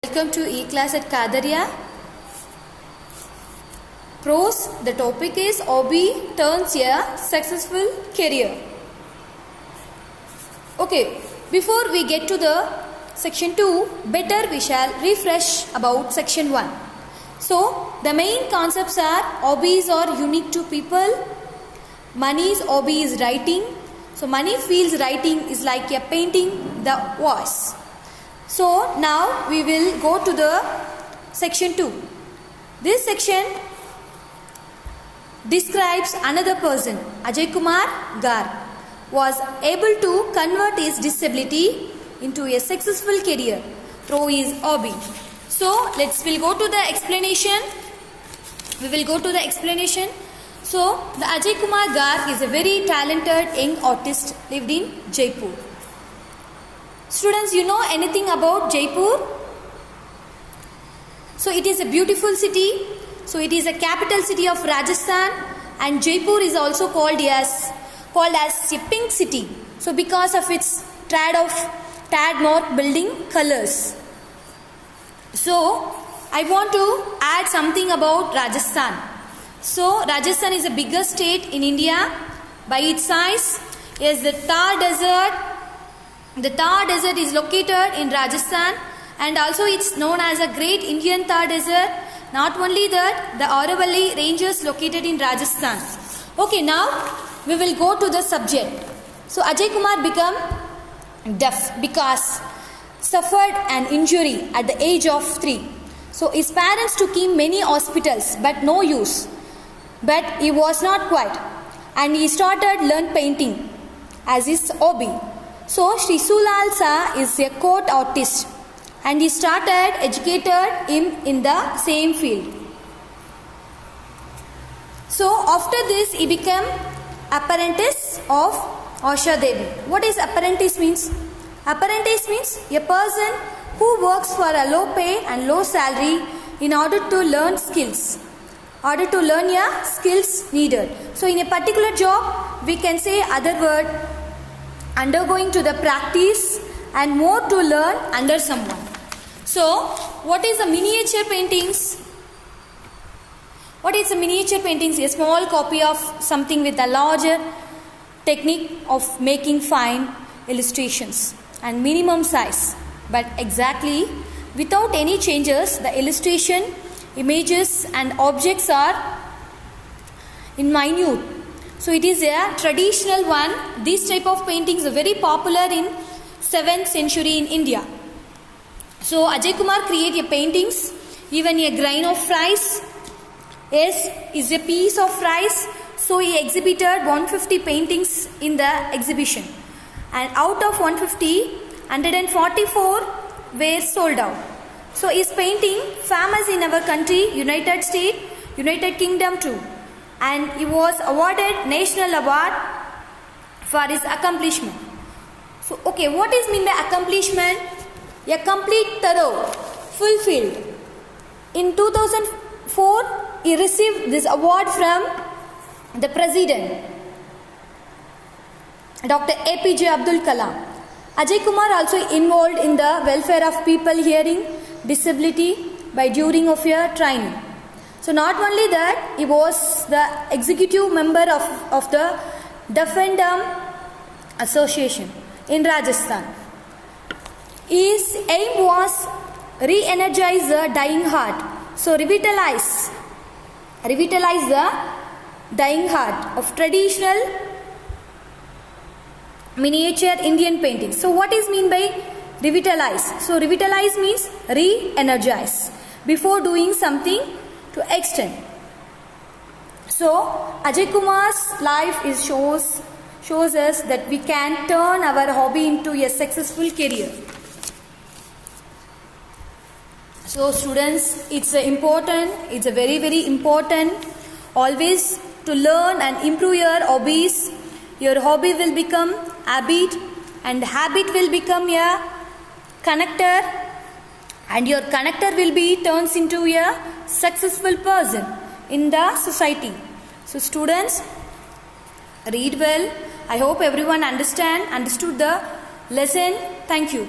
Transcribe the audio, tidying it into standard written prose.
welcome to E-Class at Kadaria. Pros, the topic is hobby turns a successful career. Okay, before we get to the section 2, better we shall refresh about section 1. So, the main concepts are hobbies are unique to people. Mani's hobby is writing. So, Mani feels writing is like a painting the voice. So, now we will go to the section 2. This section describes another person, Ajay Kumar Garg, was able to convert his disability into a successful career through his hobby. So, we'll go to the explanation. We will go to the explanation. So, the Ajay Kumar Garg is a very talented young artist lived in Jaipur. Students, you know anything about Jaipur? So, it is a beautiful city. So, it is a capital city of Rajasthan, and Jaipur is also called as a pink city. So, because of its trademark building colors. So, I want to add something about Rajasthan. So, Rajasthan is the biggest state in India by its size. Yes, the Thar Desert. The Thar Desert is located in Rajasthan, and also it's known as a Great Indian Thar Desert. Not only that, the Aravalli ranges located in Rajasthan. Okay, now we will go to the subject. So, Ajay Kumar became deaf because suffered an injury at the age of 3. So, his parents took him many hospitals, but no use. But he was not quiet, and he started learn painting as his hobby. So, Sri Sulalsa is a court artist, and he educated him in the same field. So, after this, he became apprentice of Asha Devi. What is apprentice means? Apprentice means a person who works for a low pay and low salary in order to learn skills. Skills needed. So, in a particular job, we can say other word, undergoing to the practice and more to learn under someone. So, what is the miniature paintings? What is a miniature paintings? A small copy of something with a larger technique of making fine illustrations and minimum size. But exactly without any changes, the illustration, images and objects are in minute. So, it is a traditional one. These type of paintings are very popular in 7th century in India. So, Ajay Kumar created paintings. Even a grain of rice is a piece of rice. So, he exhibited 150 paintings in the exhibition. And out of 150, 144 were sold out. So, his painting famous in our country, United States, United Kingdom too. And he was awarded National Award for his accomplishment. So, okay, what is mean by accomplishment? A complete, thorough, fulfilled. In 2004, he received this award from the President, Dr. APJ Abdul Kalam. Ajay Kumar also involved in the welfare of people hearing disability by during of your training. So, not only that, he was the executive member of the Deaf and Dumb Association in Rajasthan. His aim was re-energize the dying heart. So, revitalize the dying heart of traditional miniature Indian painting. So, what is mean by revitalize? So, revitalize means re-energize before doing something to extend. So, Ajay Kumar's life shows us that we can turn our hobby into a successful career. So, students, it's a very, very important always to learn and improve your hobbies. Your hobby will become habit, and habit will become a connector, and your connector will be turns into a successful person in the society. So, students, read well. I hope everyone understood the lesson. Thank you.